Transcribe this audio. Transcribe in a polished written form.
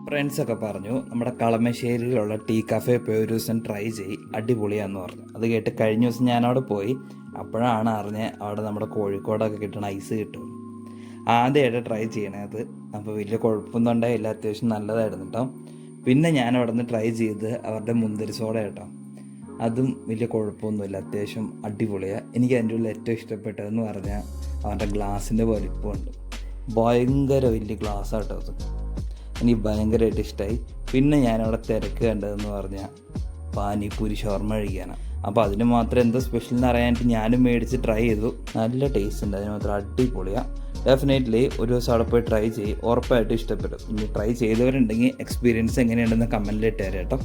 ഫ്രണ്ട്സൊക്കെ പറഞ്ഞു നമ്മുടെ കളമശ്ശേരിയിലുള്ള ടീ കഫേ പോയി ഒരു ദിവസം ട്രൈ ചെയ്യ്, അടിപൊളിയാന്ന് പറഞ്ഞു. അത് കേട്ട് കഴിഞ്ഞ ദിവസം ഞാനവിടെ പോയി. അപ്പോഴാണ് അറിഞ്ഞത് അവിടെ നമ്മുടെ കോഴിക്കോടൊക്കെ കിട്ടണ ഐസ് കിട്ടും. ആദ്യമായിട്ട് ട്രൈ ചെയ്യണത്. അപ്പോൾ വലിയ കുഴപ്പമൊന്നും ഉണ്ടായില്ല, അത്യാവശ്യം നല്ലതായിരുന്നു കേട്ടോ. പിന്നെ ഞാൻ അവിടെ നിന്ന് ട്രൈ ചെയ്ത് അവരുടെ മുന്തിരി സോഡ കേട്ടോ, അതും വലിയ കുഴപ്പമൊന്നുമില്ല, അത്യാവശ്യം അടിപൊളിയാണ്. എനിക്ക് അതിൻ്റെ ഉള്ളിൽ ഏറ്റവും ഇഷ്ടപ്പെട്ടതെന്ന് പറഞ്ഞാൽ അവരുടെ ഗ്ലാസിൻ്റെ വലിപ്പമുണ്ട്, ഭയങ്കര വലിയ ഗ്ലാസ് ആട്ടോ അത്. എനിക്ക് ഭയങ്കരമായിട്ട് ഇഷ്ടമായി. പിന്നെ ഞാനവിടെ തിരക്ക് കണ്ടതെന്ന് പറഞ്ഞാൽ പാനിപ്പൂരി ഷവർമ കഴിക്കാനാണ്. അപ്പോൾ അതിന് മാത്രം എന്തോ സ്പെഷ്യൽ എന്ന് അറിയാനായിട്ട് ഞാനും മേടിച്ച് ട്രൈ ചെയ്തു. നല്ല ടേസ്റ്റ് ഉണ്ട്, അതിന് മാത്രം അടിപൊളിയാണ്. ഡെഫിനറ്റ്ലി ഒരു ദിവസം അവിടെ പോയി ട്രൈ ചെയ്യും, ഉറപ്പായിട്ടും ഇഷ്ടപ്പെടും. ഇനി ട്രൈ ചെയ്തവരുണ്ടെങ്കിൽ എക്സ്പീരിയൻസ് എങ്ങനെയുണ്ടെന്ന് കമൻറ്റിൽ ഇട്ട് തരാം കേട്ടോ.